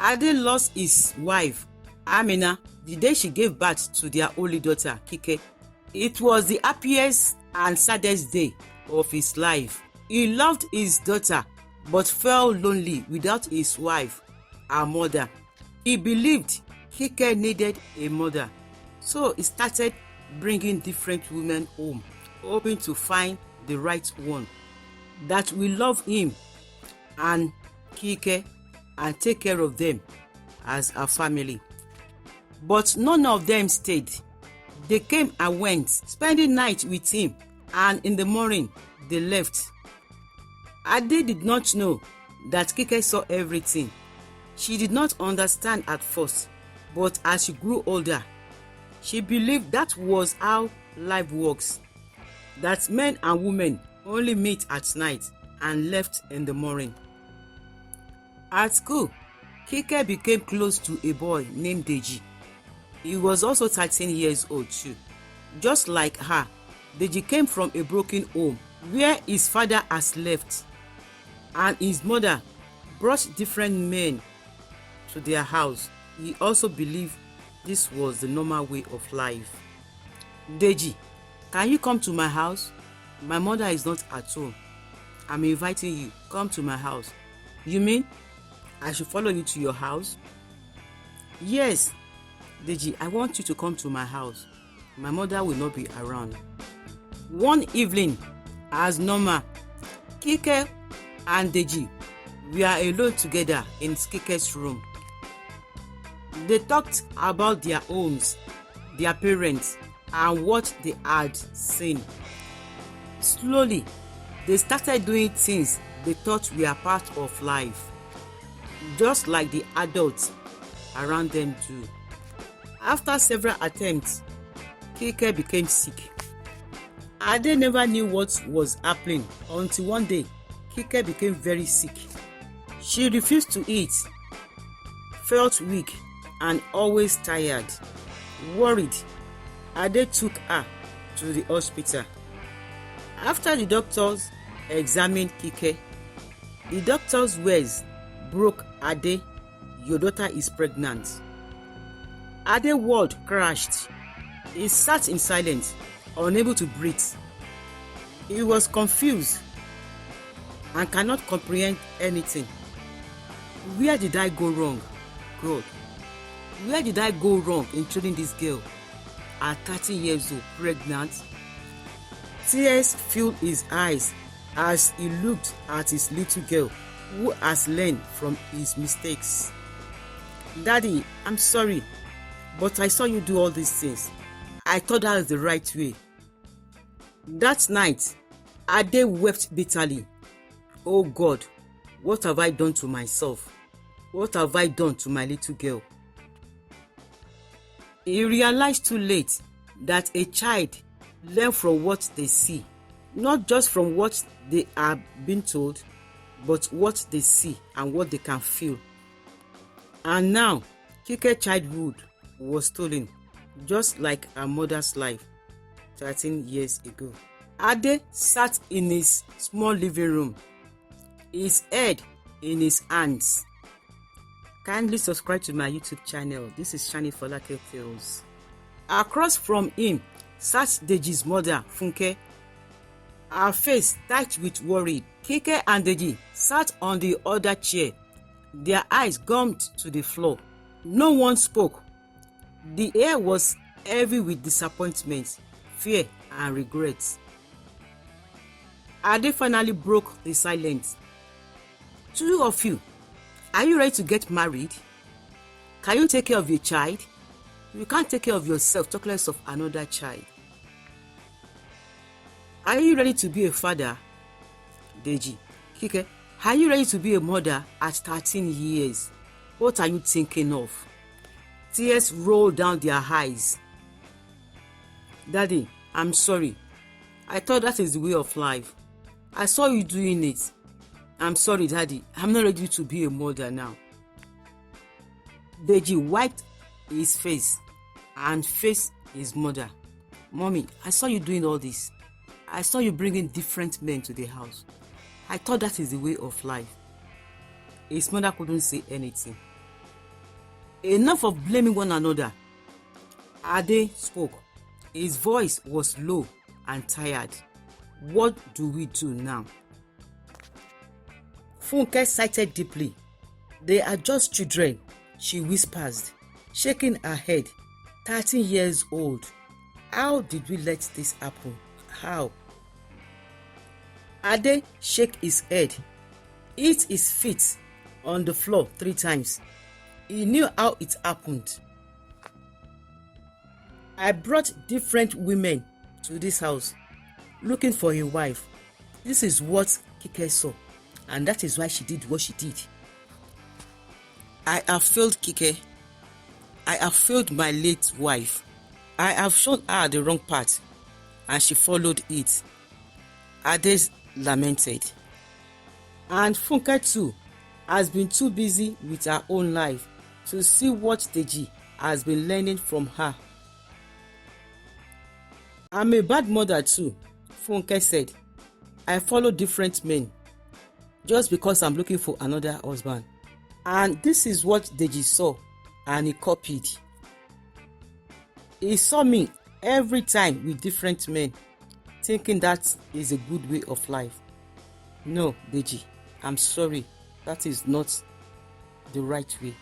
Ade lost his wife, Amina, the day she gave birth to their only daughter, Kike. It was the happiest and saddest day of his life. He loved his daughter but felt lonely without his wife, her mother. He believed Kike needed a mother, so he started bringing different women home, hoping to find the right one that will love him and Kike and take care of them as a family. But none of them stayed. They came and went, spending night with him, and in the morning they left. Ade did not know that Kike saw everything. She did not understand at first, but as she grew older, she believed that was how life works, that men and women only meet at night and left in the morning. At school, Kike became close to a boy named Deji. He was also 13 years old too. Just like her, Deji came from a broken home where his father has left, and his mother brought different men to their house. He also believed this was the normal way of life. Deji, can you come to my house? My mother is not at home. I'm inviting you. Come to my house. You mean I should follow you to your house? Yes, Deji, I want you to come to my house. My mother will not be around. One evening, as normal, Kike and Deji were alone together in Kike's room. They talked about their homes, their parents, and what they had seen. Slowly, they started doing things they thought were part of life, just like the adults around them do. After several attempts, Kike became sick. Ade never knew what was happening until one day Kike became very sick. She refused to eat, felt weak, and always tired. Worried, Ade took her to the hospital. After the doctors examined Kike, the doctor's words broke Ade. Your daughter is pregnant. Ade's world crashed. He sat in silence, unable to breathe. He was confused and cannot comprehend anything. Where did I go wrong, God? Where did I go wrong in training this girl at 30 years old, pregnant? Tears filled his eyes as he looked at his little girl who has learned from his mistakes. Daddy, I'm sorry, but I saw you do all these things. I thought that was the right way. That night, Ade wept bitterly. Oh God, what have I done to myself? What have I done to my little girl? He realized too late that a child learns from what they see, not just from what they are being told, but what they see and what they can feel. And now, Kike's childhood was stolen, just like her mother's life 13 years ago. Ade sat in his small living room, his head in his hands. Kindly subscribe to my YouTube channel. This is Shani Folake Tales. Across from him sat Deji's mother, Funke. Her face tight with worry. Kike and Deji sat on the other chair, their eyes gummed to the floor. No one spoke. The air was heavy with disappointment, fear, and regret. Ade finally broke the silence. Two of you, are you ready to get married? Can you take care of your child? You can't take care of yourself, talk less of another child. Are you ready to be a father? Deji, Kike, are you ready to be a mother at 13 years? What are you thinking of? Tears rolled down their eyes. Daddy, I'm sorry. I thought that is the way of life. I saw you doing it. I'm sorry, Daddy. I'm not ready to be a mother now. Deji wiped his face and faced his mother. Mommy, I saw you doing all this. I saw you bringing different men to the house. I thought that is the way of life. His mother couldn't say anything. Enough of blaming one another. Ade spoke. His voice was low and tired. What do we do now? Funke sighed deeply. They are just children, she whispers, shaking her head. 13 years old. How did we let this happen? How? Ade shook his head, hit his feet on the floor 3 times. He knew how it happened. I brought different women to this house looking for a wife. This is what Kike saw, and that is why she did what she did. I have failed Kike. I have failed my late wife. I have shown her the wrong path, and she followed it. Ade lamented. And Funke too has been too busy with her own life to see what Deji has been learning from her. I'm a bad mother too, Funke said. I follow different men just because I'm looking for another husband. And this is what Deji saw, and he copied. He saw me every time with different men, thinking that is a good way of life. No, Deji, I'm sorry. That is not the right way.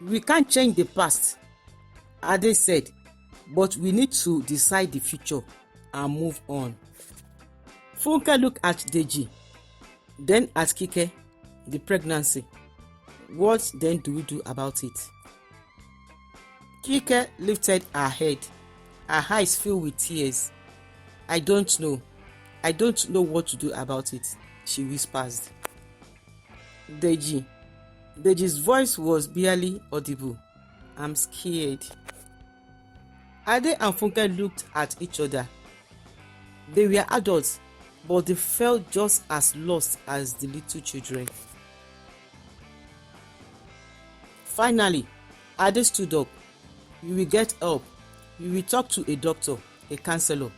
We can't change the past, Ade said, but we need to decide the future and move on. Funke looked at Deji, then at Kike, the pregnancy. What then do we do about it? Kike lifted her head, her eyes filled with tears. I don't know. I don't know what to do about it, she whispers. Deji's voice was barely audible. I'm scared. Ade and Funke looked at each other. They were adults, but they felt just as lost as the little children. Finally, Ade stood up. We will get help. We will talk to a doctor, a counselor.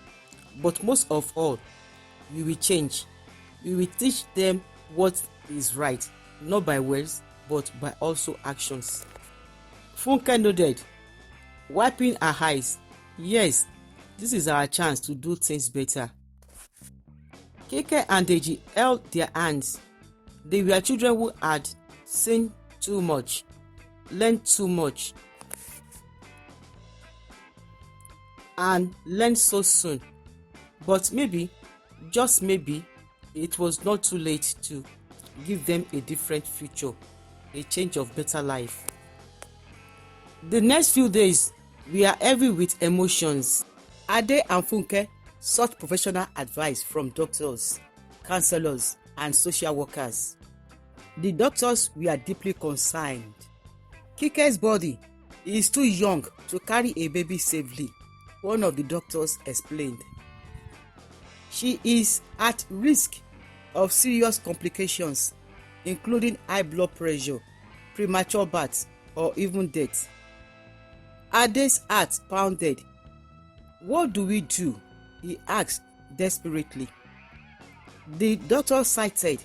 But most of all, we will change. We will teach them what is right, not by words, but by also actions. Funke nodded, wiping her eyes. Yes, this is our chance to do things better. Kike and Deji held their hands. They were children who had seen too much, learned too much, and learned so soon. But maybe, just maybe, it was not too late to give them a different future, a change of better life. The next few days were heavy with emotions. Ade and Funke sought professional advice from doctors, counselors, and social workers. The doctors were deeply concerned. Kike's body is too young to carry a baby safely, one of the doctors explained. She is at risk of serious complications, including high blood pressure, premature birth, or even death. Ade's heart pounded. What do we do? He asked desperately. The doctor cited,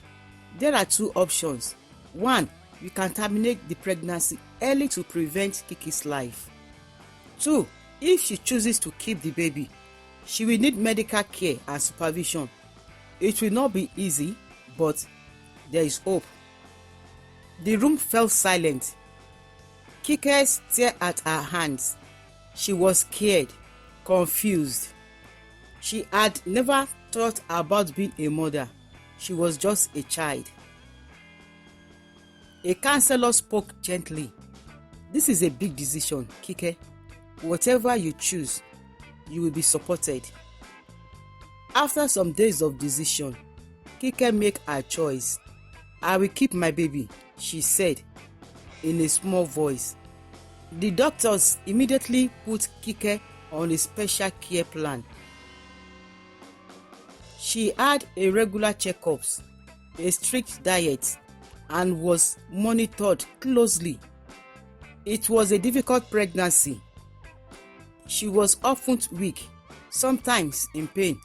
there are 2 options. 1, we can terminate the pregnancy early to prevent Kiki's life. 2, if she chooses to keep the baby, she will need medical care and supervision. It will not be easy, but there is hope. The room fell silent. Kike stared at her hands. She was scared, confused. She had never thought about being a mother. She was just a child. A counselor spoke gently. This is a big decision, Kike. Whatever you choose, you will be supported. After some days of decision, Kike made her choice. I will keep my baby, she said in a small voice. The doctors immediately put Kike on a special care plan. She had a regular checkups, a strict diet, and was monitored closely. It was a difficult pregnancy. She was often weak, sometimes in pain.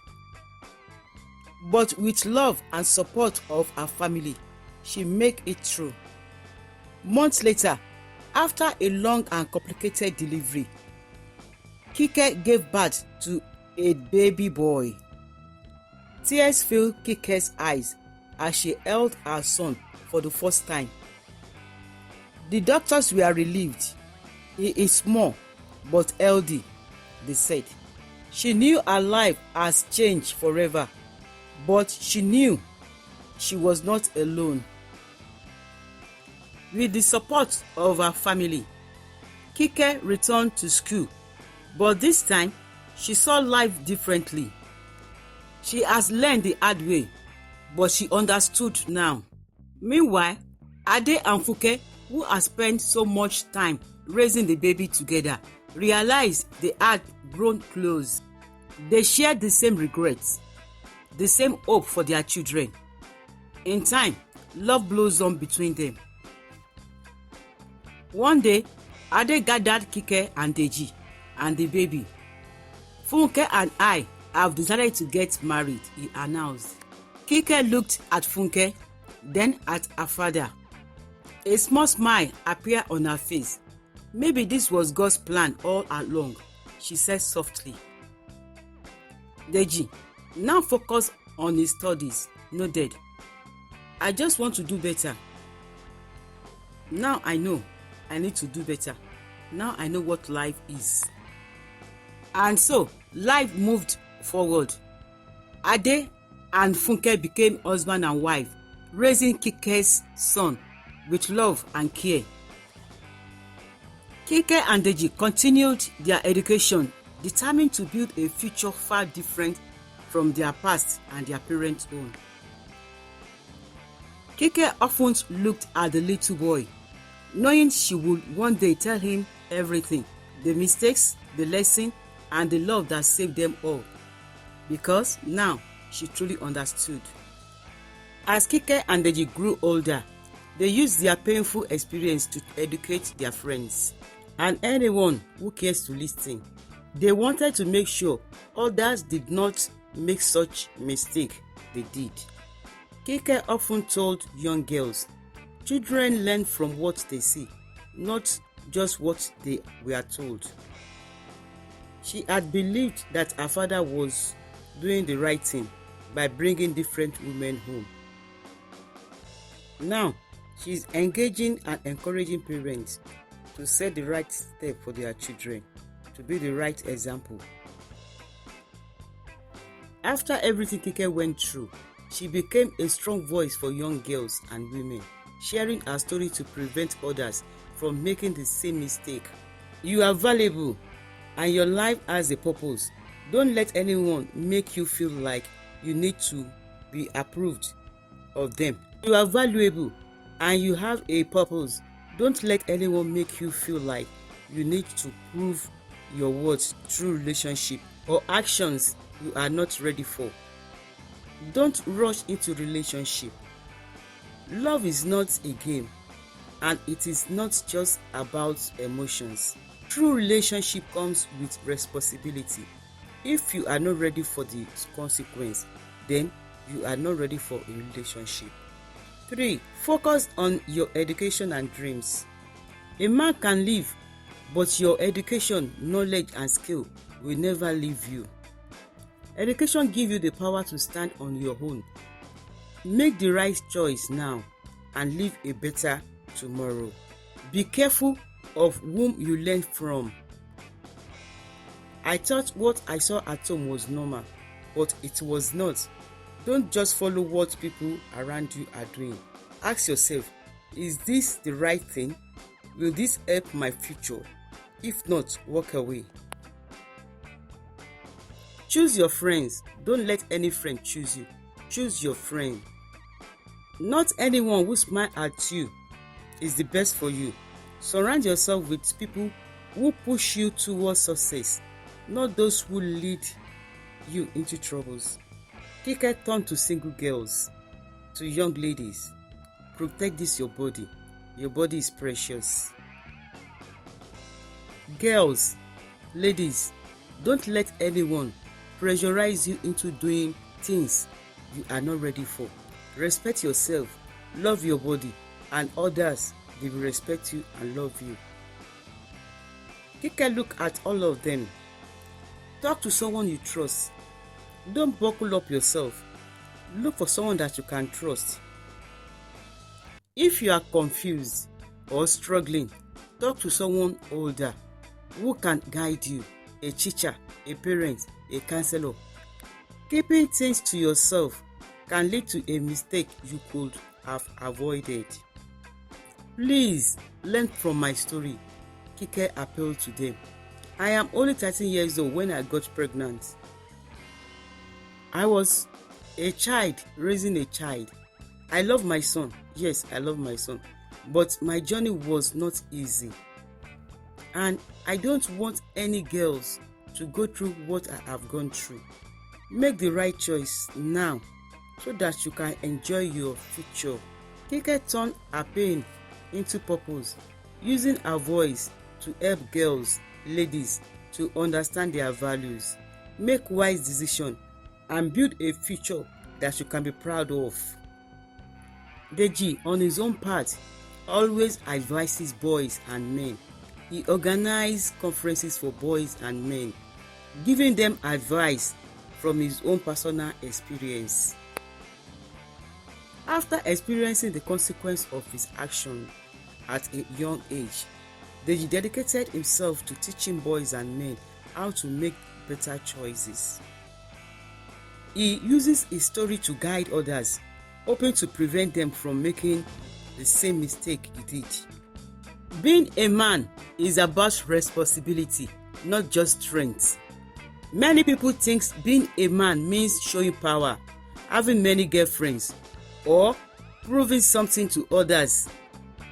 But with love and support of her family, she made it through. Months later, After a long and complicated delivery, Kike gave birth to a baby boy. Tears filled Kike's eyes as she held her son for the first time. The doctors were relieved. He is small but healthy, they said. She knew her life has changed forever, but she knew she was not alone. With the support of her family, Kike returned to school, but this time she saw life differently. She has learned the hard way, but she understood now. Meanwhile, Ade and Funke, who had spent so much time raising the baby together, realized they had grown close. They shared the same regrets, the same hope for their children. In time, love blossomed between them. One day, Ade gathered Kike and Deji and the baby. Funke and I have decided to get married, he announced. Kike looked at Funke, then at her father. A small smile appeared on her face. Maybe this was God's plan all along, she said softly. Deji, now focus on his studies, nodded. I just want to do better. Now I know I need to do better. Now I know what life is. And so, life moved forward. Ade and Funke became husband and wife, raising Kike's son with love and care. Kike and Deji continued their education, determined to build a future far different from their past and their parents' own. Kike often looked at the little boy, knowing she would one day tell him everything, the mistakes, the lesson, and the love that saved them all. Because now she truly understood. As Kike and Deji grew older, they used their painful experience to educate their friends and anyone who cares to listen. They wanted to make sure others did not make such mistake they did. Kike often told young girls, children learn from what they see, not just what they were told. She had believed that her father was doing the right thing by bringing different women home. Now, she is engaging and encouraging parents to set the right step for their children, to be the right example. After everything Kike went through, she became a strong voice for young girls and women, sharing her story to prevent others from making the same mistake. You are valuable and your life has a purpose. Don't let anyone make you feel like you need to be approved of them. You are valuable and you have a purpose. Don't let anyone make you feel like you need to prove your worth through relationship or actions you are not ready for. Don't rush into relationship. Love is not a game, and it is not just about emotions. True relationship comes with responsibility. If you are not ready for the consequence, then you are not ready for a relationship. 3. Focus on your education and dreams. A man can live, but your education, knowledge, and skill will never leave you. Education gives you the power to stand on your own. Make the right choice now and live a better tomorrow. Be careful of whom you learn from. I thought what I saw at home was normal, but it was not. Don't just follow what people around you are doing. Ask yourself, is this the right thing? Will this help my future? If not, walk away. Choose your friends. Don't let any friend choose you. Choose your friend. Not anyone who smiles at you is the best for you. Surround yourself with people who push you towards success, not those who lead you into troubles. Kike turned to single girls, to young ladies. Protect this your body. Your body is precious. Girls, ladies, don't let anyone pressurize you into doing things you are not ready for. Respect yourself, love your body and others they will respect you and love you. Take a look at all of them. Talk to someone you trust. Don't buckle up yourself. Look for someone that you can trust. If you are confused or struggling, talk to someone older who can guide you, a teacher, a parent, a counselor. Keeping things to yourself can lead to a mistake you could have avoided. Please learn from my story. Kike appealed to them. I am only 13 years old when I got pregnant. I was a child raising a child. I love my son. Yes, I love my son. But my journey was not easy. And I don't want any girls to go through what I have gone through. Make the right choice now so that you can enjoy your future. Kike turned her pain into purpose, using her voice to help girls, ladies, to understand their values, make wise decisions, and build a future that you can be proud of. Deji, on his own part, always advises boys and men. He organizes conferences for boys and men, giving them advice from his own personal experience. After experiencing the consequence of his action at a young age, Deji dedicated himself to teaching boys and men how to make better choices. He uses his story to guide others, hoping to prevent them from making the same mistake he did. Being a man is about responsibility, not just strength. Many people think being a man means showing power, having many girlfriends, or proving something to others.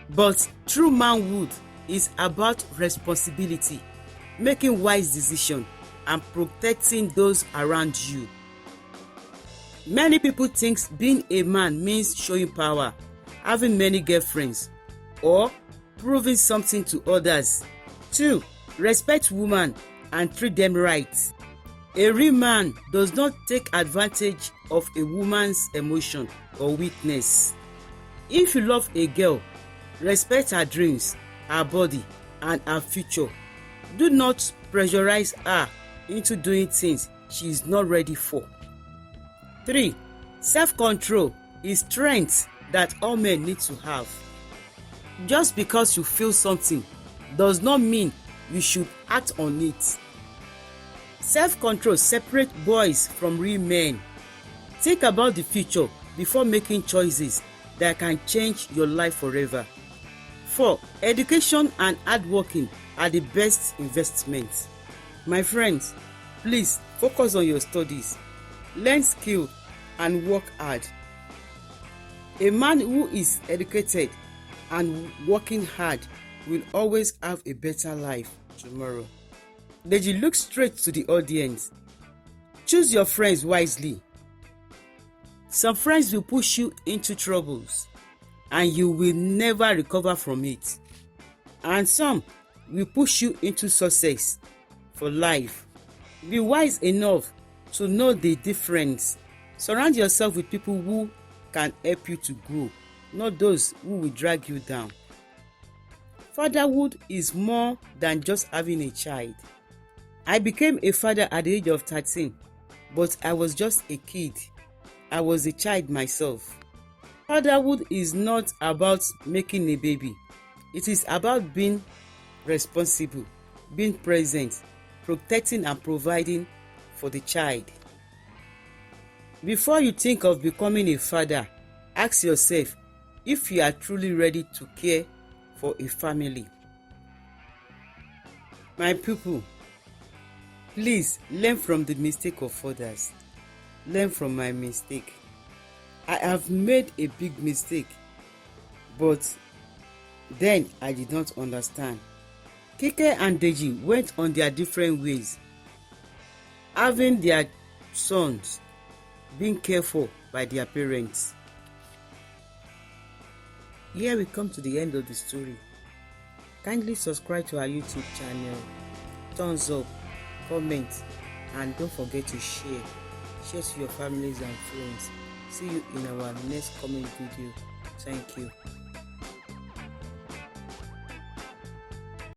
But true manhood is about responsibility, making wise decisions, and protecting those around you. Many people think being a man means showing power, having many girlfriends, or proving something to others. 2. Respect women and treat them right. A real man does not take advantage of a woman's emotion or weakness. If you love a girl, respect her dreams, her body, and her future. Do not pressurize her into doing things she is not ready for. 3. Self-control is strength that all men need to have. Just because you feel something does not mean you should act on it. Self-control separates boys from real men. Think about the future before making choices that can change your life forever. 4. Education and hard working are the best investments. My friends, please focus on your studies, learn skill, and work hard. A man who is educated and working hard will always have a better life tomorrow. Deji, look straight to the audience. Choose your friends wisely. Some friends will push you into troubles and you will never recover from it. And some will push you into success for life. Be wise enough to know the difference. Surround yourself with people who can help you to grow, not those who will drag you down. Fatherhood is more than just having a child. I became a father at the age of 13, but I was just a kid. I was a child myself. Fatherhood is not about making a baby. It is about being responsible, being present, protecting and providing for the child. Before you think of becoming a father, ask yourself if you are truly ready to care for a family. My people, please learn from the mistake of others. Learn from my mistake. I have made a big mistake, but then I did not understand. Kike and Deji went on their different ways, having their sons being careful by their parents. Here we come to the end of the story. Kindly subscribe to our YouTube channel, thumbs up, comment, and don't forget to share. Share to your families and friends. See you in our next comment video. Thank you.